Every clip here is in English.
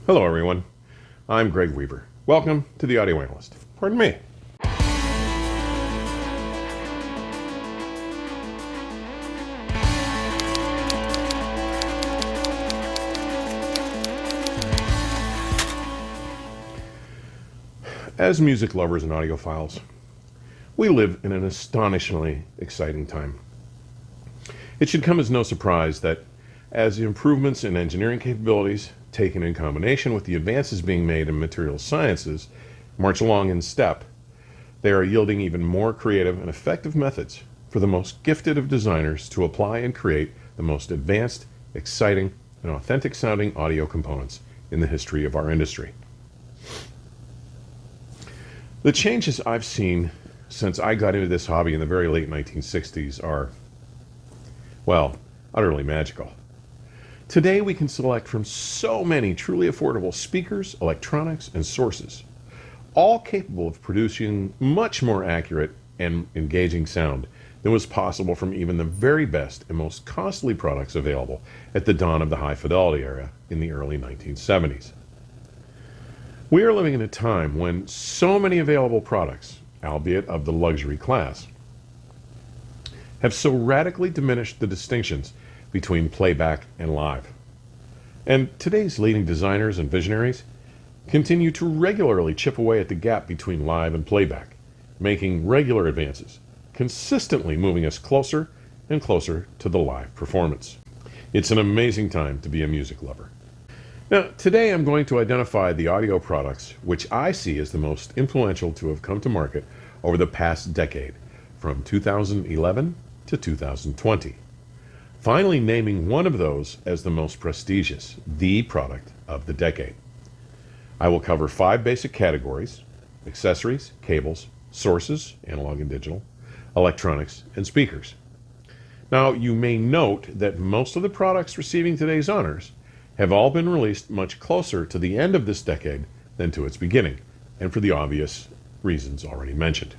Hello, everyone. I'm Greg Weaver. Welcome to the Audio Analyst. Pardon me. As music lovers and audiophiles, we live in an astonishingly exciting time. It should come as no surprise that as the improvements in engineering capabilities, taken in combination with the advances being made in material sciences, march along in step, they are yielding even more creative and effective methods for the most gifted of designers to apply and create the most advanced, exciting, and authentic sounding audio components in the history of our industry. The changes I've seen since I got into this hobby in the very late 1960s are, well, utterly magical. Today we can select from so many truly affordable speakers, electronics, and sources, all capable of producing much more accurate and engaging sound than was possible from even the very best and most costly products available at the dawn of the high-fidelity era in the early 1970s. We are living in a time when so many available products, albeit of the luxury class, have so radically diminished the distinctions between playback and live. And today's leading designers and visionaries continue to regularly chip away at the gap between live and playback, making regular advances, consistently moving us closer and closer to the live performance. It's an amazing time to be a music lover. Now, today I'm going to identify the audio products which I see as the most influential to have come to market over the past decade, from 2011 to 2020. Finally naming one of those as the most prestigious, the product of the decade. I will cover 5 basic categories: accessories, cables, sources, analog and digital, electronics, and speakers. Now, you may note that most of the products receiving today's honors have all been released much closer to the end of this decade than to its beginning, and for the obvious reasons already mentioned.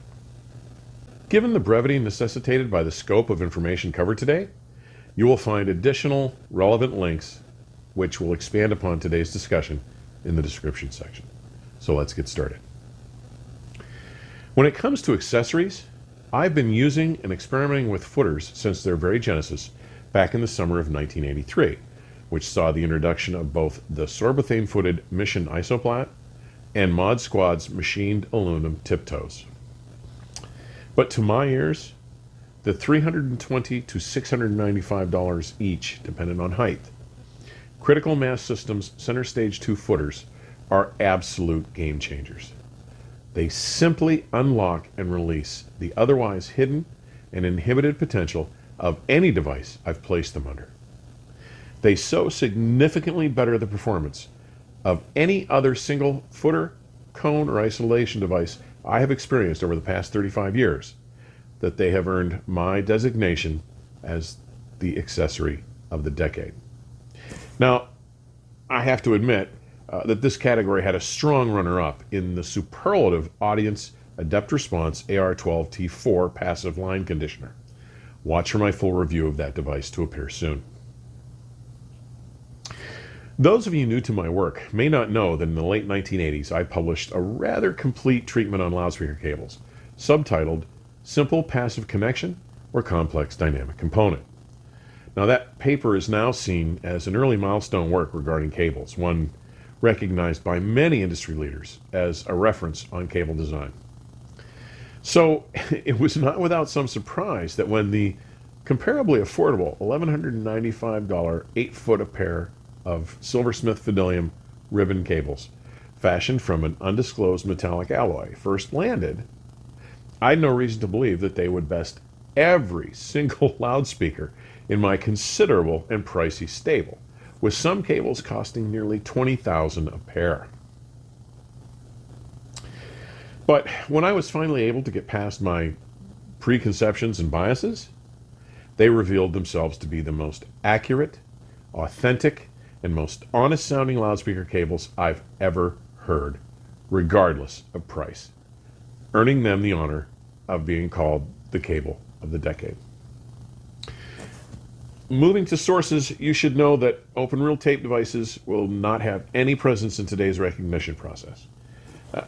Given the brevity necessitated by the scope of information covered today, you will find additional relevant links which will expand upon today's discussion in the description section. So let's get started. When it comes to accessories, I've been using and experimenting with footers since their very genesis back in the summer of 1983, which saw the introduction of both the sorbothane-footed Mission Isoplat and Mod Squad's machined aluminum tiptoes. But to my ears, the $320 to $695 each, depending on height, Critical Mass Systems Center Stage 2 footers are absolute game changers. They simply unlock and release the otherwise hidden and inhibited potential of any device I've placed them under. They so significantly better the performance of any other single footer, cone, or isolation device I have experienced over the past 35 years that they have earned my designation as the accessory of the decade. Now, I have to admit that this category had a strong runner-up in the superlative Audience Adept Response AR12T4 passive line conditioner. Watch for my full review of that device to appear soon. Those of you new to my work may not know that in the late 1980s I published a rather complete treatment on loudspeaker cables, subtitled Simple Passive Connection or Complex Dynamic Component. Now that paper is now seen as an early milestone work regarding cables, one recognized by many industry leaders as a reference on cable design. So it was not without some surprise that when the comparably affordable $1,195 8-foot a pair of Silversmith Fidelium ribbon cables, fashioned from an undisclosed metallic alloy, first landed, I had no reason to believe that they would best every single loudspeaker in my considerable and pricey stable, with some cables costing nearly $20,000 a pair. But when I was finally able to get past my preconceptions and biases, they revealed themselves to be the most accurate, authentic, and most honest-sounding loudspeaker cables I've ever heard, regardless of price, earning them the honor of being called the cable of the decade. Moving to sources, you should know that open reel tape devices will not have any presence in today's recognition process.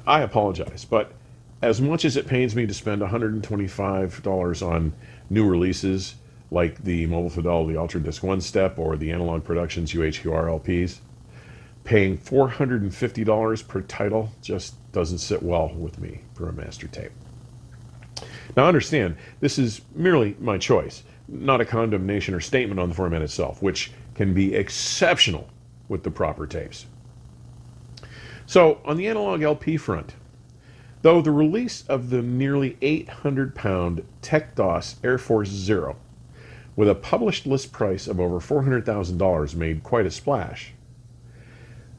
I apologize, but as much as it pains me to spend $125 on new releases like the Mobile Fidelity Ultra Disc 1 Step or the Analog Productions UHQR LPs, paying $450 per title just doesn't sit well with me for a master tape. Now understand, this is merely my choice, not a condemnation or statement on the format itself, which can be exceptional with the proper tapes. So, on the analog LP front, though the release of the nearly 800-pound Tech DOS Air Force Zero with a published list price of over $400,000 made quite a splash,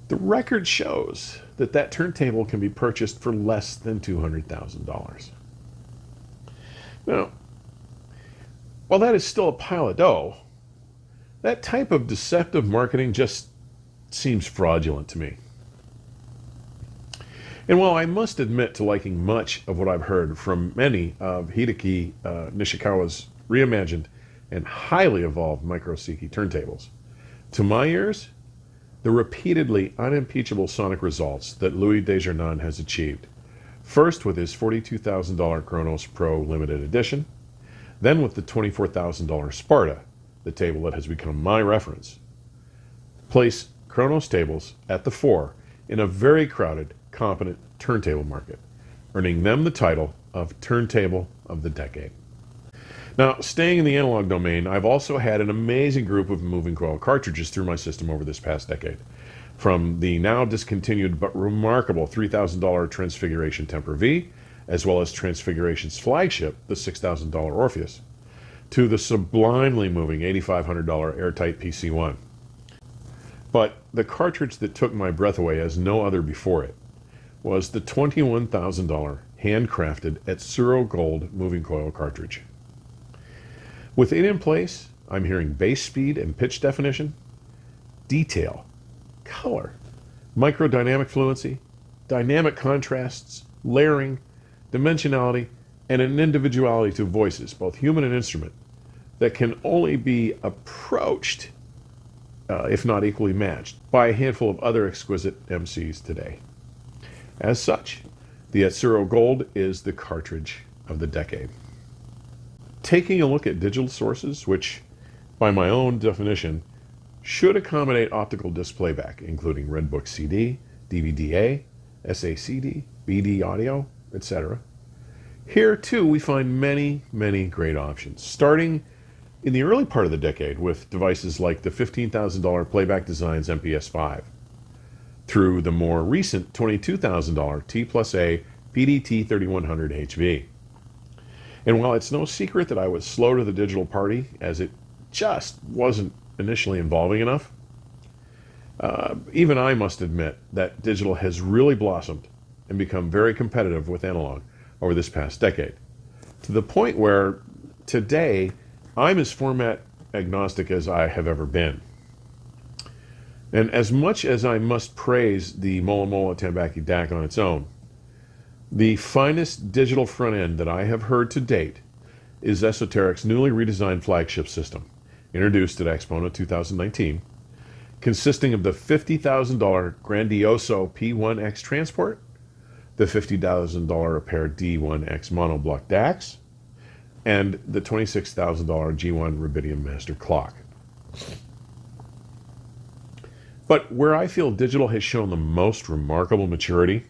the record shows that that turntable can be purchased for less than $200,000. Now, while that is still a pile of dough, that type of deceptive marketing just seems fraudulent to me. And while I must admit to liking much of what I've heard from many of Hideki Nishikawa's reimagined and highly evolved micro-Seiki turntables, to my ears, the repeatedly unimpeachable sonic results that Louis Desjardins has achieved, first with his $42,000 Kronos Pro limited edition, then with the $24,000 Sparta, the table that has become my reference, place Kronos tables at the fore in a very crowded, competent turntable market, earning them the title of Turntable of the Decade. Now, staying in the analog domain, I've also had an amazing group of moving coil cartridges through my system over this past decade, from the now discontinued but remarkable $3,000 Transfiguration Temper V, as well as Transfiguration's flagship, the $6,000 Orpheus, to the sublimely moving $8,500 Airtight PC1. But the cartridge that took my breath away as no other before it was the $21,000 handcrafted Etsuro Gold moving coil cartridge. With it in place, I'm hearing bass speed and pitch definition, detail, color, microdynamic fluency, dynamic contrasts, layering, dimensionality, and an individuality to voices, both human and instrument, that can only be approached, if not equally matched, by a handful of other exquisite MCs today. As such, the Etsuro Gold is the cartridge of the decade. Taking a look at digital sources, which, by my own definition, should accommodate optical disc playback, including Redbook CD, DVD-A, SACD, BD audio, etc. Here, too, we find many, many great options, starting in the early part of the decade with devices like the $15,000 Playback Designs MPS-5, through the more recent $22,000 T+A PDT 3100 HV. And while it's no secret that I was slow to the digital party, as it just wasn't initially involving enough, even I must admit that digital has really blossomed and become very competitive with analog over this past decade, to the point where today I'm as format agnostic as I have ever been. And as much as I must praise the Mola Mola Tambaki DAC on its own, the finest digital front end that I have heard to date is Esoteric's newly redesigned flagship system, introduced at Expo 2019, consisting of the $50,000 Grandioso P1X Transport, the $50,000 a pair D1X Monoblock DACs, and the $26,000 G1 Rubidium Master Clock. But where I feel digital has shown the most remarkable maturity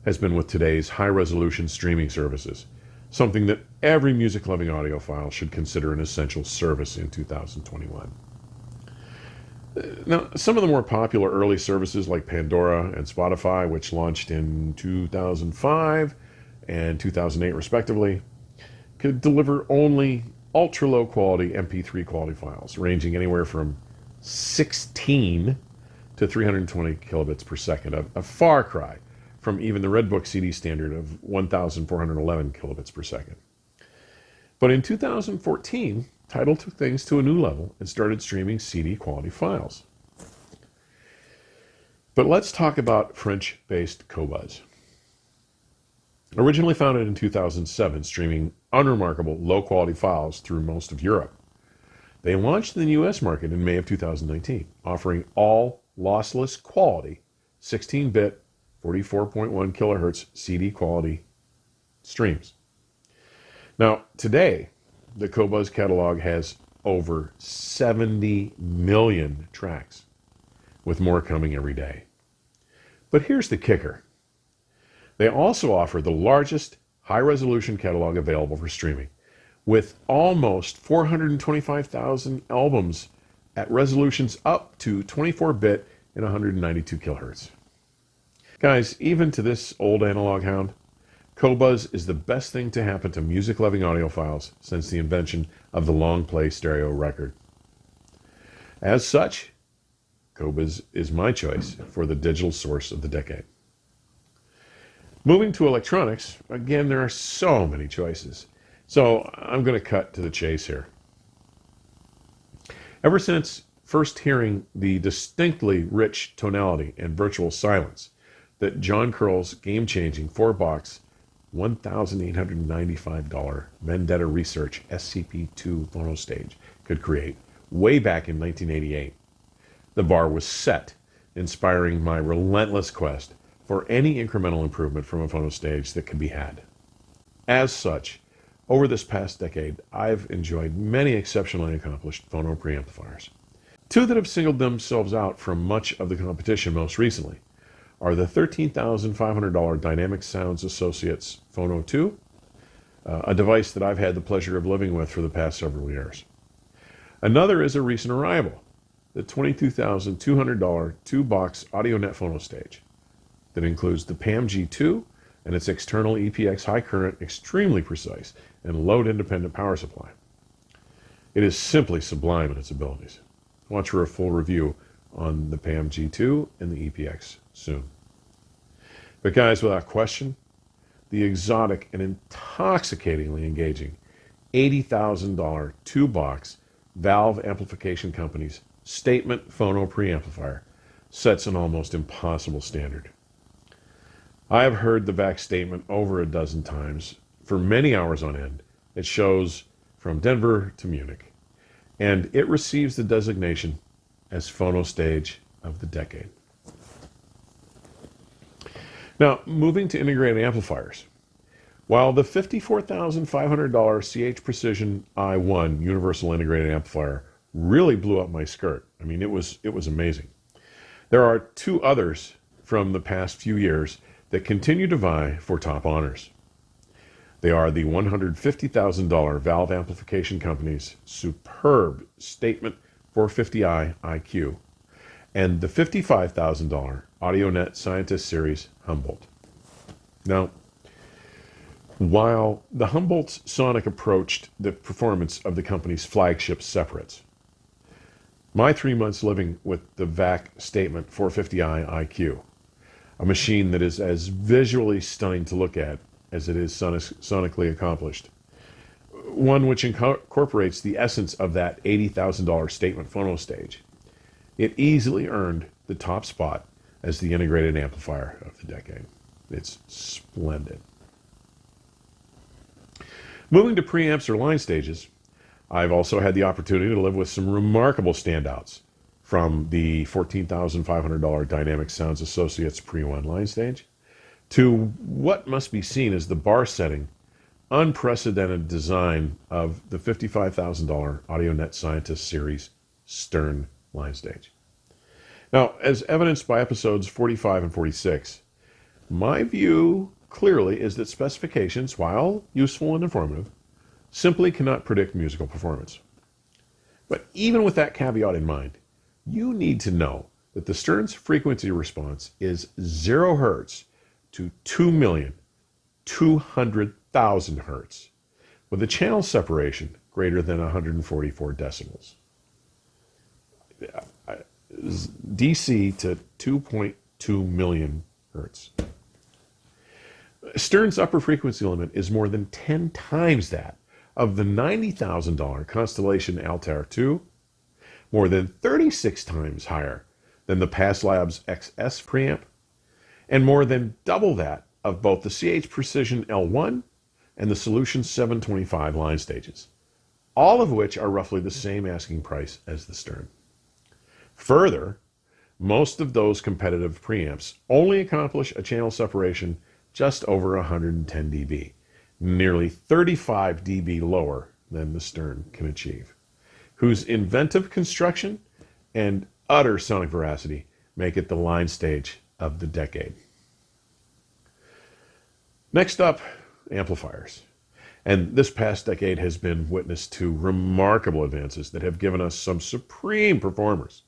has been with today's high-resolution streaming services, something that every music-loving audiophile should consider an essential service in 2021. Now, some of the more popular early services like Pandora and Spotify, which launched in 2005 and 2008 respectively, could deliver only ultra-low quality MP3 quality files, ranging anywhere from 16 to 320 kilobits per second, a far cry from even the Redbook CD standard of 1,411 kilobits per second. But in 2014, Tidal took things to a new level and started streaming CD quality files. But let's talk about French-based Qobuz. Originally founded in 2007, streaming unremarkable low-quality files through most of Europe, They launched in the US market in May of 2019, offering all lossless quality 16-bit 44.1 kilohertz CD quality streams. Now, today, the Qobuz catalog has over 70 million tracks, with more coming every day. But here's the kicker. They also offer the largest high-resolution catalog available for streaming, with almost 425,000 albums at resolutions up to 24-bit and 192 kilohertz. Guys, even to this old analog hound, Qobuz is the best thing to happen to music-loving audiophiles since the invention of the long-play stereo record. As such, Qobuz is my choice for the digital source of the decade. Moving to electronics, again, there are so many choices. So I'm going to cut to the chase here. Ever since first hearing the distinctly rich tonality and virtual silence that John Curl's game-changing 4-box $1,895 Vendetta Research SCP-2 phonostage could create way back in 1988, the bar was set, inspiring my relentless quest for any incremental improvement from a phonostage that can be had. As such, over this past decade, I've enjoyed many exceptionally accomplished phono preamplifiers. Two that have singled themselves out from much of the competition most recently are the $13,500 Dynamic Sounds Associates Phono 2, a device that I've had the pleasure of living with for the past several years. Another is a recent arrival, the $22,200 two-box AudioNet phonostage that includes the PAM G2 and its external EPX high current, extremely precise, and load-independent power supply. It is simply sublime in its abilities. Watch for a full review on the PAM G2 and the EPX soon. But guys, without question, the exotic and intoxicatingly engaging $80,000 two-box Valve Amplification Company's Statement Phono Preamplifier sets an almost impossible standard. I have heard the VAC statement over a dozen times for many hours on end. It shows from Denver to Munich, and it receives the designation as Phonostage of the Decade. Now, moving to integrated amplifiers. While the $54,500 CH Precision i1 Universal Integrated Amplifier really blew up my skirt, I mean, it was amazing. There are two others from the past few years that continue to vie for top honors. They are the $150,000 Valve Amplification Company's superb Statement 450i IQ and the $55,000 AudioNet Scientist Series Humboldt. Now, while the Humboldt's sonic approached the performance of the company's flagship separates, my 3 months living with the VAC Statement 450i IQ, a machine that is as visually stunning to look at as it is sonically accomplished, one which incorporates the essence of that $80,000 Statement phonostage, it easily earned the top spot as the integrated amplifier of the decade. It's splendid. Moving to preamps or line stages, I've also had the opportunity to live with some remarkable standouts, from the $14,500 Dynamic Sounds Associates Pre-1 line stage to what must be seen as the bar-setting, unprecedented design of the $55,000 AudioNet Scientist Series Stern line stage. Now, as evidenced by episodes 45 and 46, my view clearly is that specifications, while useful and informative, simply cannot predict musical performance. But even with that caveat in mind, you need to know that the Stern's frequency response is 0 hertz to 2,200,000 hertz, with a channel separation greater than 144 decibels. DC to 2.2 million hertz. Stern's upper frequency limit is more than 10 times that of the $90,000 Constellation Altair 2, more than 36 times higher than the PassLabs XS preamp, and more than double that of both the CH Precision L1 and the Solution 725 line stages. all of which are roughly the same asking price as the Stern. Further, most of those competitive preamps only accomplish a channel separation just over 110 dB, nearly 35 dB lower than the Stern can achieve, whose inventive construction and utter sonic veracity make it the line stage of the decade. Next up, amplifiers. And this past decade has been witness to remarkable advances that have given us some supreme performers.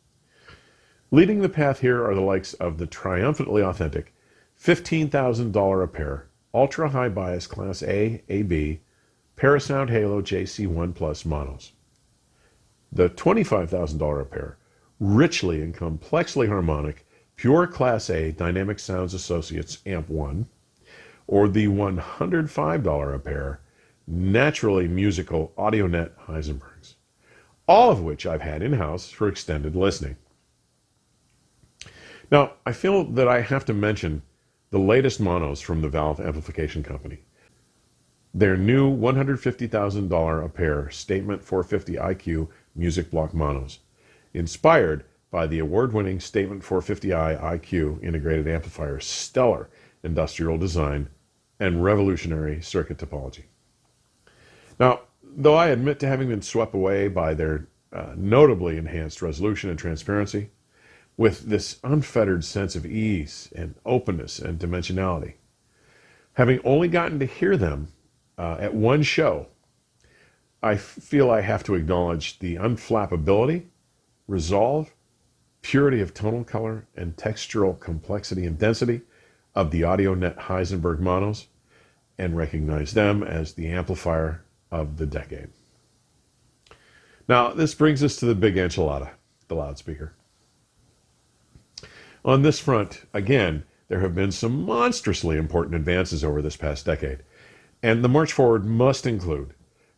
Leading the path here are the likes of the triumphantly authentic $15,000 a pair ultra-high bias Class A, AB, Parasound Halo JC1 Plus monos. The $25,000 a pair richly and complexly harmonic pure Class A Dynamic Sounds Associates Amp 1, or the $105 a pair naturally musical AudioNet Heisenbergs, all of which I've had in-house for extended listening. Now, I feel that I have to mention the latest monos from the Valve Amplification Company. Their new $150,000 a pair Statement 450 IQ music block monos, inspired by the award-winning Statement 450i IQ integrated amplifier's stellar industrial design and revolutionary circuit topology. Now, though I admit to having been swept away by their notably enhanced resolution and transparency, with this unfettered sense of ease and openness and dimensionality, having only gotten to hear them at one show, I feel I have to acknowledge the unflappability, resolve, purity of tonal color, and textural complexity and density of the AudioNet Heisenberg monos, and recognize them as the amplifier of the decade. Now, this brings us to the big enchilada, the loudspeaker. On this front, again, there have been some monstrously important advances over this past decade, and the march forward must include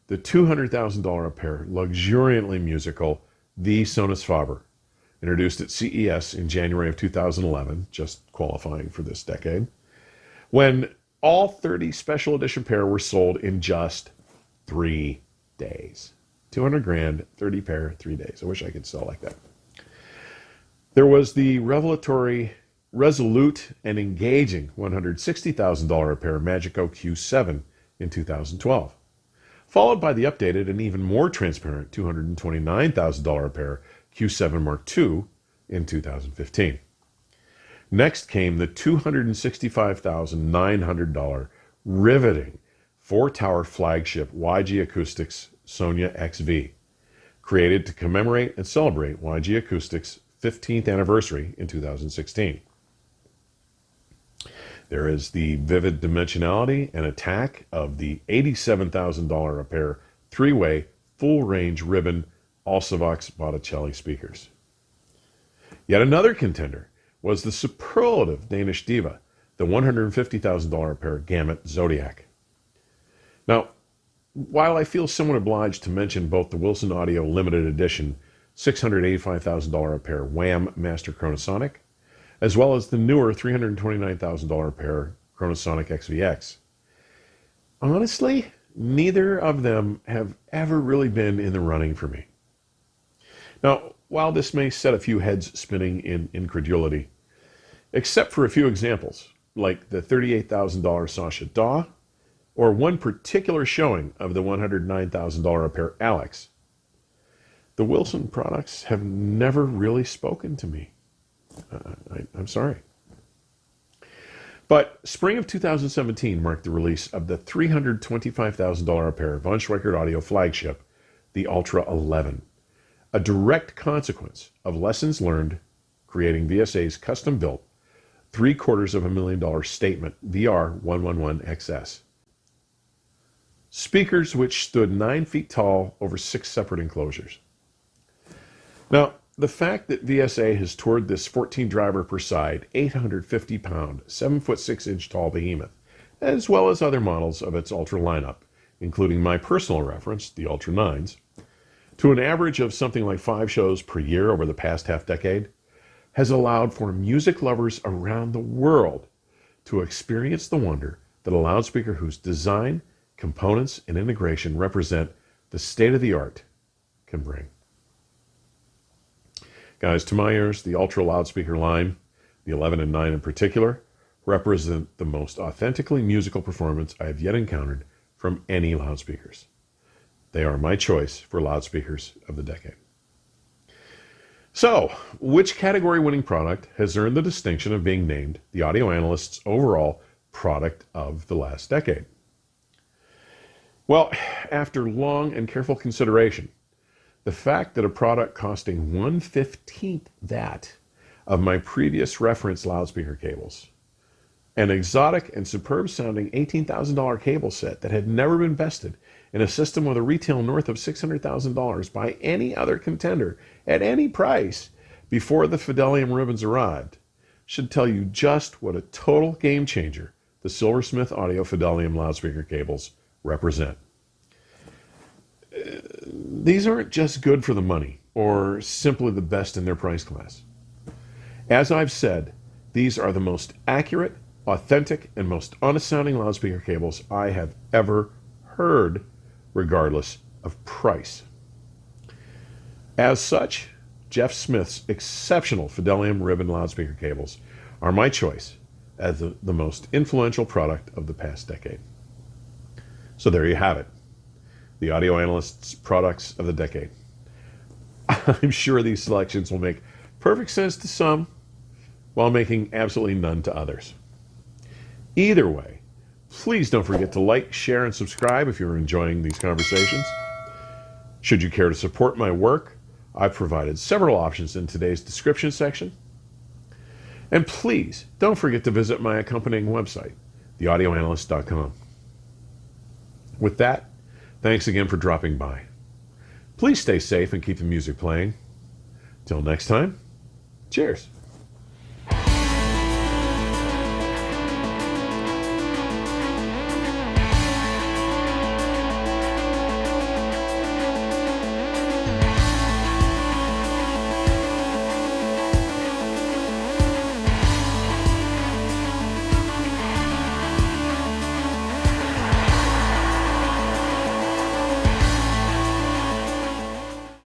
the $200,000 a pair luxuriantly musical The Sonus Faber, introduced at CES in January of 2011, just qualifying for this decade, when all 30 special edition pair were sold in just 3 days. 200 grand, 30 pair, 3 days. I wish I could sell like that. There was the revelatory, resolute, and engaging $160,000 a pair Magico Q7 in 2012, followed by the updated and even more transparent $229,000 a pair Q7 Mark II in 2015. Next came the $265,900 riveting 4-tower flagship YG Acoustics Sonia XV, created to commemorate and celebrate YG Acoustics' 15th anniversary in 2016. There is the vivid dimensionality and attack of the $87,000 a pair 3-way full-range ribbon Alsavox Botticelli speakers. Yet another contender was the superlative Danish diva, the $150,000 a pair Gamut Zodiac. Now, while I feel somewhat obliged to mention both the Wilson Audio limited edition $685,000 a pair Wham Master Chronosonic, as well as the newer $329,000 a pair Chronosonic XVX, honestly, neither of them have ever really been in the running for me. Now, while this may set a few heads spinning in incredulity, except for a few examples, like the $38,000 Sasha Daw, or one particular showing of the $109,000 a pair Alex, the Wilson products have never really spoken to me. I'm sorry. But spring of 2017 marked the release of the $325,000 a pair Von Schweikert Audio flagship, the Ultra 11, a direct consequence of lessons learned creating VSA's custom-built $750,000 statement VR111XS. Speakers which stood 9 feet tall over 6 separate enclosures. Now, the fact that VSA has toured this 14-driver per side, 850-pound, 7'6" tall behemoth, as well as other models of its Ultra lineup, including my personal reference, the Ultra 9s, to an average of something like 5 shows per year over the past half-decade, has allowed for music lovers around the world to experience the wonder that a loudspeaker whose design, components, and integration represent the the state of the art can bring. Guys, to my ears, the Ultra loudspeaker line, the 11 and 9 in particular, represent the most authentically musical performance I have yet encountered from any loudspeakers. They are my choice for loudspeakers of the decade. So, which category-winning product has earned the distinction of being named the Audio Analyst's overall product of the last decade? Well, after long and careful consideration, the fact that a product costing 1/15 that of my previous reference loudspeaker cables, an exotic and superb sounding $18,000 cable set that had never been vested in a system with a retail north of $600,000 by any other contender at any price before the Fidelium ribbons arrived, should tell you just what a total game changer the Silversmith Audio Fidelium loudspeaker cables represent. These aren't just good for the money or simply the best in their price class. As I've said, these are the most accurate, authentic, and most honest sounding loudspeaker cables I have ever heard, regardless of price. As such, Jeff Smith's exceptional Fidelium ribbon loudspeaker cables are my choice as the most influential product of the past decade. So there you have it, the Audio Analyst's products of the decade. I'm sure these selections will make perfect sense to some, while making absolutely none to others. Either way, please don't forget to like, share, and subscribe if you're enjoying these conversations. Should you care to support my work, I've provided several options in today's description section. And please don't forget to visit my accompanying website, theaudioanalyst.com. With that, thanks again for dropping by. Please stay safe and keep the music playing. Till next time, cheers.